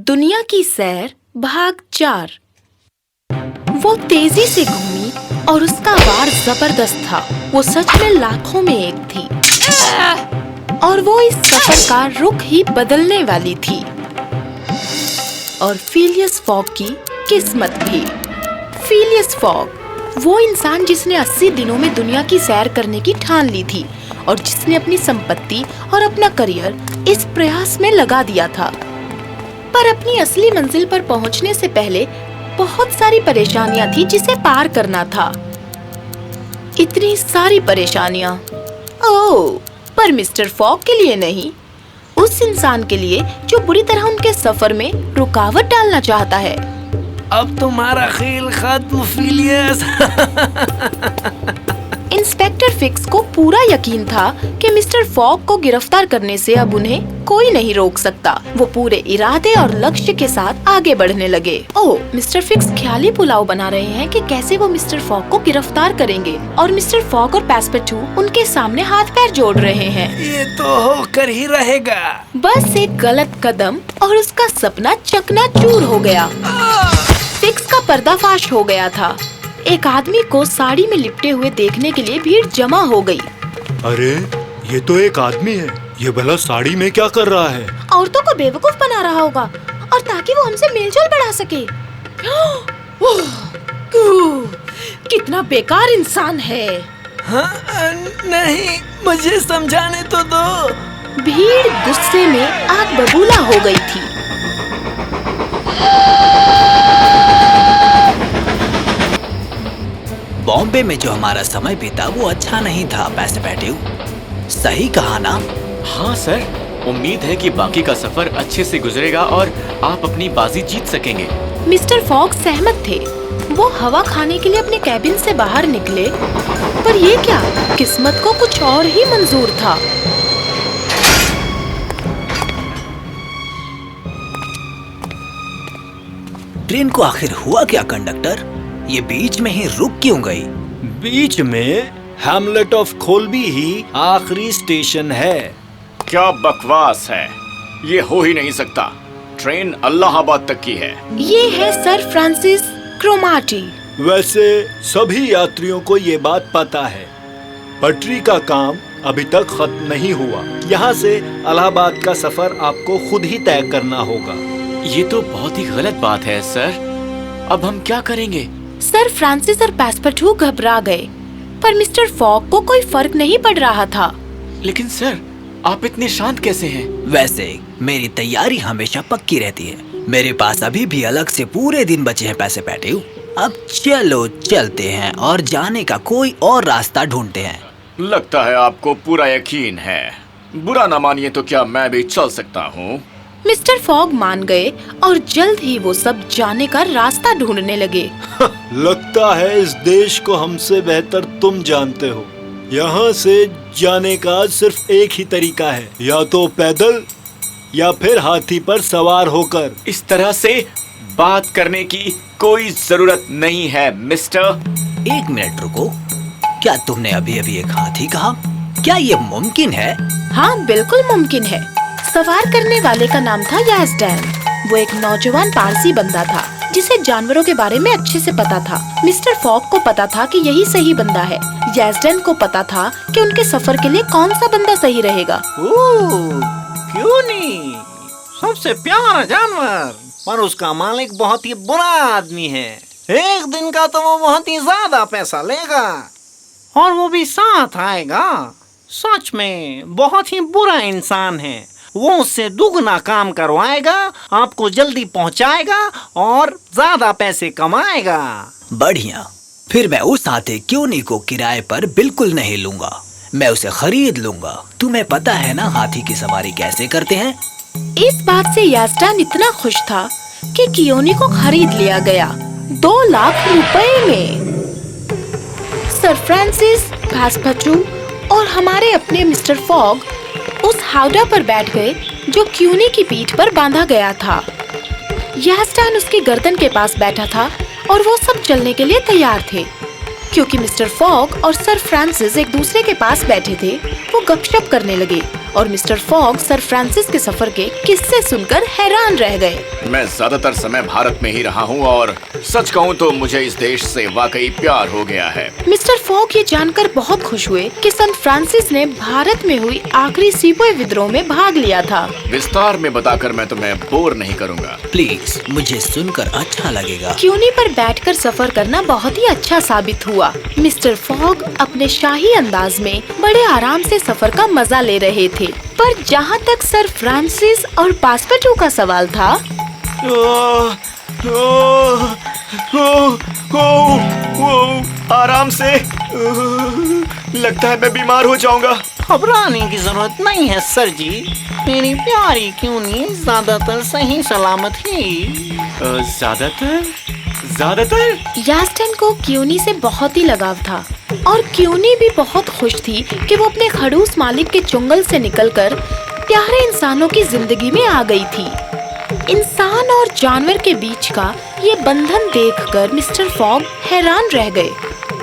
दुनिया की सैर भाग 4। वो तेजी से घूमी और उसका वार जबरदस्त था। वो सच में लाखों में एक थी और वो इस सफर का रुख ही बदलने वाली थी। और फिलियस फॉग की किस्मत भी। फिलियस फॉग वो इंसान जिसने 80 दिनों में दुनिया की सैर करने की ठान ली थी और जिसने अपनी संपत्ति और अपना करियर इस प्रयास में लगा दिया था। पर अपनी असली मंजिल पर पहुंचने से पहले बहुत सारी परेशानियां थी जिसे पार करना था। इतनी सारी परेशानियां। ओह, पर मिस्टर फॉग के लिए नहीं, उस इंसान के लिए जो बुरी तरह उनके सफर में रुकावट डालना चाहता है। अब तुम्हारा खेल खत्म फिलियस। इंस्पेक्टर फिक्स को पूरा यकीन था कि मिस्टर फॉग को गिरफ्तार करने से अब उन्हें कोई नहीं रोक सकता। वो पूरे इरादे और लक्ष्य के साथ आगे बढ़ने लगे। ओह, मिस्टर फिक्स ख्याली पुलाव बना रहे हैं कि कैसे वो मिस्टर फॉग को गिरफ्तार करेंगे और मिस्टर फॉग और पैस्पेटू उनके सामने हाथ पैर जोड़ रहे हैं। ये तो होकर ही रहेगा। बस एक गलत कदम और उसका सपना चकनाचूर हो गया। फिक्स का पर्दाफाश हो गया था। एक आदमी को साड़ी में लिपटे हुए देखने के लिए भीड़ जमा हो गई। अरे, ये तो एक आदमी है। ये भला साड़ी में क्या कर रहा है? औरतों को बेवकूफ बना रहा होगा और ताकि वो हमसे मेलजोल बढ़ा सके। कितना बेकार इंसान है। हाँ, नहीं, मुझे समझाने तो दो। भीड़ गुस्से में आग बबूला हो गई थी। बॉम्बे में जो हमारा समय बीता वो अच्छा नहीं था पैस्पेटू। सही कहा ना? हाँ सर, उम्मीद है कि बाकी का सफर अच्छे से गुजरेगा और आप अपनी बाजी जीत सकेंगे। मिस्टर फॉग सहमत थे। वो हवा खाने के लिए अपने कैबिन से बाहर निकले, पर ये क्या, किस्मत को कुछ और ही मंजूर था। ट्रेन को आखिर हुआ क्या कंडक्टर? ये बीच में ही रुक क्यों गई? बीच में हैमलेट ऑफ कोल्बी ही आखिरी स्टेशन है। क्या बकवास है, ये हो ही नहीं सकता। ट्रेन इलाहाबाद तक की है। ये है सर फ्रांसिस क्रोमाटी। वैसे सभी यात्रियों को ये बात पता है, पटरी का काम अभी तक खत्म नहीं हुआ। यहाँ से इलाहाबाद का सफर आपको खुद ही तय करना होगा। ये तो बहुत ही गलत बात है सर। अब हम क्या करेंगे? सर फ्रांसिस और पैस्पेटू घबरा गए, पर मिस्टर फॉग को कोई फर्क नहीं पड़ रहा था। लेकिन सर, आप इतने शांत कैसे हैं? वैसे मेरी तैयारी हमेशा पक्की रहती है। मेरे पास अभी भी अलग से पूरे दिन बचे हैं पैस्पेटू। अब चलो चलते हैं और जाने का कोई और रास्ता ढूंढते हैं। लगता है आपको पूरा यकीन है। बुरा ना मानिए तो क्या मैं भी चल सकता हूँ? मिस्टर फॉग मान गए और जल्द ही वो सब जाने का रास्ता ढूंढने लगे। लगता है इस देश को हमसे बेहतर तुम जानते हो। यहाँ से जाने का सिर्फ एक ही तरीका है, या तो पैदल या फिर हाथी पर सवार होकर। इस तरह से बात करने की कोई जरूरत नहीं है मिस्टर। एक मिनट रुको, क्या तुमने अभी अभी एक हाथी कहा? क्या ये मुमकिन है? हाँ, बिल्कुल मुमकिन है। सवार करने वाले का नाम था याज़डैन। वो एक नौजवान पारसी बंदा था जिसे जानवरों के बारे में अच्छे से पता था। मिस्टर फॉग को पता था कि यही सही बंदा है। याज़डैन को पता था कि उनके सफर के लिए कौन सा बंदा सही रहेगा। क्यों नहीं, सबसे प्यारा जानवर, पर उसका मालिक बहुत ही बुरा आदमी है। एक दिन का तो वो बहुत ही ज्यादा पैसा लेगा और वो भी साथ आएगा। सच में बहुत ही बुरा इंसान है। वो उससे दुगना काम करवाएगा, आपको जल्दी पहुंचाएगा और ज्यादा पैसे कमाएगा। बढ़िया, फिर मैं उस हाथी क्योनी को किराए पर बिल्कुल नहीं लूंगा। मैं उसे खरीद लूंगा। तुम्हें पता है ना हाथी की सवारी कैसे करते हैं? इस बात से याज़डैन इतना खुश था कि कियोनी को खरीद लिया गया 2 लाख रुपए में। सर फ्रांसिस, पैस्पेटू और हमारे अपने मिस्टर फॉग उस हाउडा पर बैठ गए जो क्यूनी की पीठ पर बांधा गया था। याज़डैन उसकी गर्दन के पास बैठा था और वो सब चलने के लिए तैयार थे। क्योंकि मिस्टर फॉग और सर फ्रांसिस एक दूसरे के पास बैठे थे, वो गपशप करने लगे। और मिस्टर फॉग सर फ्रांसिस के सफर के किस्से सुनकर हैरान रह गए। मैं ज्यादातर समय भारत में ही रहा हूँ और सच कहूँ तो मुझे इस देश से वाकई प्यार हो गया है। मिस्टर फॉग ये जानकर बहुत खुश हुए कि सन फ्रांसिस ने भारत में हुई आखिरी सिपोही विद्रोह में भाग लिया था। विस्तार में बताकर मैं तुम्हें बोर नहीं करूँगा। प्लीज, मुझे सुनकर अच्छा लगेगा। क्यूनी पर बैठकर सफर करना बहुत ही अच्छा साबित हुआ। मिस्टर फॉग अपने शाही अंदाज में बड़े आराम से सफर का मजा ले रहे थे, पर जहाँ तक सर फ्रांसिस और पासपोर्टू का सवाल था, आराम से। लगता है मैं बीमार हो जाऊंगा। घबराने की जरूरत नहीं है सर जी, मेरी प्यारी क्यूनी ज्यादातर सही सलामत ही। ज्यादातर यास्टन को क्यूनी से बहुत ही लगाव था और क्यूनी भी बहुत खुश थी कि वो अपने खड़ूस मालिक के चुंगल से निकलकर प्यारे इंसानों की जिंदगी में आ गई थी। इंसान और जानवर के बीच का ये बंधन देखकर मिस्टर फॉग हैरान रह गए।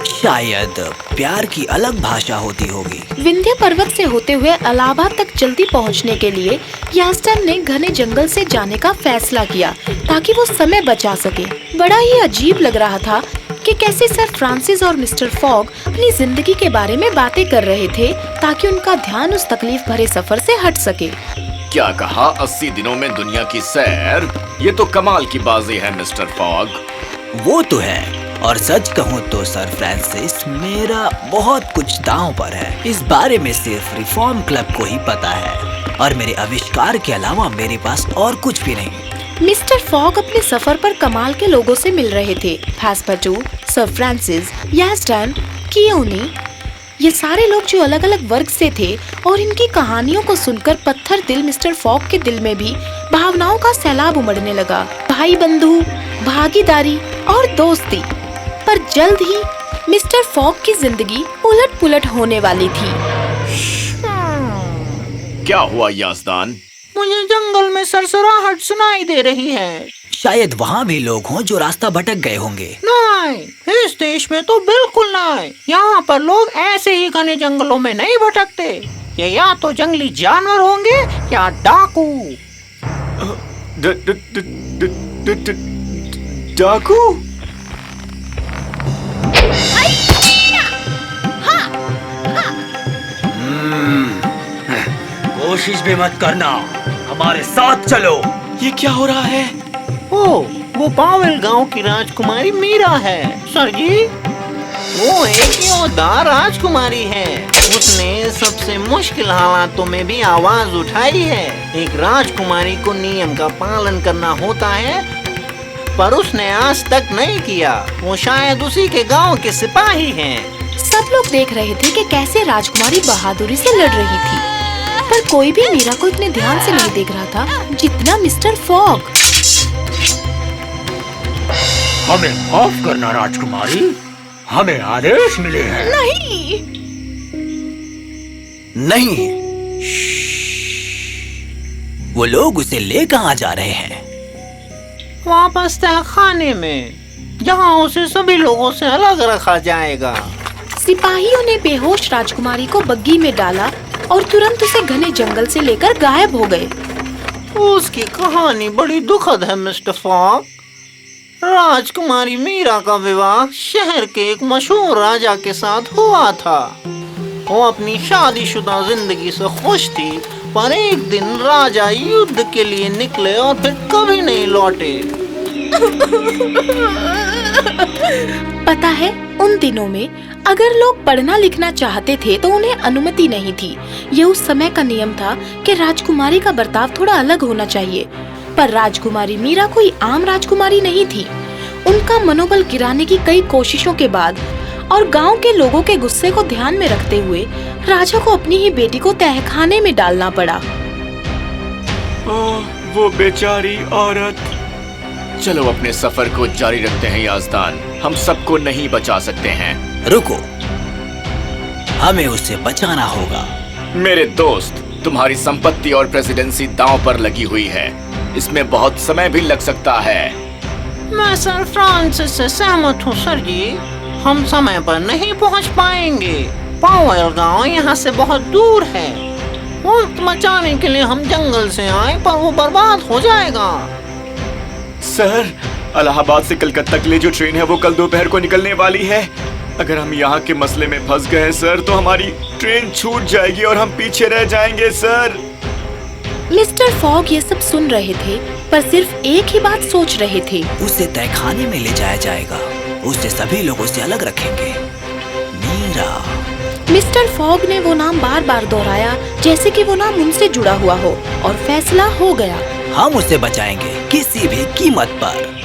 शायद प्यार की अलग भाषा होती होगी। विंध्य पर्वत से होते हुए इलाहाबाद तक जल्दी पहुंचने के लिए यास्टन ने घने जंगल से जाने का फैसला किया ताकि वो समय बचा सके। बड़ा ही अजीब लग रहा था कि कैसे सर फ्रांसिस और मिस्टर फॉग अपनी जिंदगी के बारे में बातें कर रहे थे ताकि उनका ध्यान उस तकलीफ भरे सफर से हट सके। क्या कहा, 80 दिनों में दुनिया की सैर? ये तो कमाल की बाजी है मिस्टर फॉग। वो तो है, और सच कहूँ तो सर फ्रांसिस, मेरा बहुत कुछ दांव पर है। इस बारे में सिर्फ रिफॉर्म क्लब को ही पता है और मेरे आविष्कार के अलावा मेरे पास और कुछ भी नहीं। मिस्टर फॉग अपने सफर पर कमाल के लोगों से मिल रहे थे। पासपोर्टू, सर फ्रांसिस, यास्टन, क्यूनी, ये सारे लोग जो अलग अलग वर्ग से थे, और इनकी कहानियों को सुनकर पत्थर दिल मिस्टर फॉग के दिल में भी भावनाओं का सैलाब उमड़ने लगा। भाई बंधु, भागीदारी और दोस्ती। पर जल्द ही मिस्टर फॉग की जिंदगी उलट पुलट होने वाली थी। क्या हुआ याज़दान? मुझे जंगल में सरसराहट सुनाई दे रही है। शायद वहाँ भी लोग हों जो रास्ता भटक गए होंगे। नहीं, इस देश में तो बिल्कुल नहीं। यहाँ पर लोग ऐसे ही घने जंगलों में नहीं भटकते। ये या तो जंगली जानवर होंगे या डाकू। डाकू? कोशिश भी मत करना, हमारे साथ चलो। ये क्या हो रहा है? वो पावेल गांव की राजकुमारी मीरा है सर जी। वो एक योद्धा राजकुमारी है। उसने सबसे मुश्किल हालातों में भी आवाज उठाई है। एक राजकुमारी को नियम का पालन करना होता है, पर उसने आज तक नहीं किया। वो शायद उसी के गांव के सिपाही हैं। सब लोग देख रहे थे कि कैसे राजकुमारी बहादुरी से लड़ रही थी, पर कोई भी मीरा को इतने ध्यान से नहीं देख रहा था जितना मिस्टर फॉग। हमें माफ करना राजकुमारी, हमें आदेश मिले हैं। नहीं, वो लोग उसे ले कहाँ जा रहे हैं? वापस तहखाने में, जहाँ उसे सभी लोगों से अलग रखा जाएगा। सिपाहियों ने बेहोश राजकुमारी को बग्गी में डाला और तुरंत उसे घने जंगल से लेकर गायब हो गए। उसकी कहानी बड़ी दुखद है मिस्टर फॉग। राजकुमारी मीरा का विवाह शहर के एक मशहूर राजा के साथ हुआ था। वो अपनी शादीशुदा जिंदगी से खुश थी, पर एक दिन राजा युद्ध के लिए निकले और फिर कभी नहीं लौटे। पता है, उन दिनों में अगर लोग पढ़ना लिखना चाहते थे तो उन्हें अनुमति नहीं थी। ये उस समय का नियम था कि राजकुमारी का बर्ताव थोड़ा अलग होना चाहिए। पर राजकुमारी मीरा कोई आम राजकुमारी नहीं थी। उनका मनोबल गिराने की कई कोशिशों के बाद और गांव के लोगों के गुस्से को ध्यान में रखते हुए राजा को अपनी ही बेटी को तहखाने में डालना पड़ा। वो बेचारी औरत। चलो अपने सफर को जारी रखते हैं याज़दान, हम सबको नहीं बचा सकते हैं। रुको, हमें उसे बचाना होगा। मेरे दोस्त, तुम्हारी संपत्ति और प्रेसिडेंसी दांव पर लगी हुई है। इसमें बहुत समय भी लग सकता है। मैं सर फ्रांसिस से सहमत हूँ सर जी। हम समय पर नहीं पहुँच पाएंगे। पावेल गांव यहाँ से बहुत दूर है। वक्त बचाने के लिए हम जंगल से आए, पर वो बर्बाद हो जाएगा। सर, इलाहाबाद से कलकत्ता के लिए जो ट्रेन है वो कल दोपहर को निकलने वाली है। अगर हम यहाँ के मसले में फंस गए सर, तो हमारी ट्रेन छूट जाएगी और हम पीछे रह जाएंगे सर। मिस्टर फॉग ये सब सुन रहे थे, पर सिर्फ एक ही बात सोच रहे थे। उसे तहखाने में ले जाया जाएगा, उसे सभी लोगों से अलग रखेंगे। मीरा। मिस्टर फॉग ने वो नाम बार बार दोहराया, जैसे कि वो नाम उनसे जुड़ा हुआ हो, और फैसला हो गया। हम उसे बचाएंगे किसी भी कीमत पर।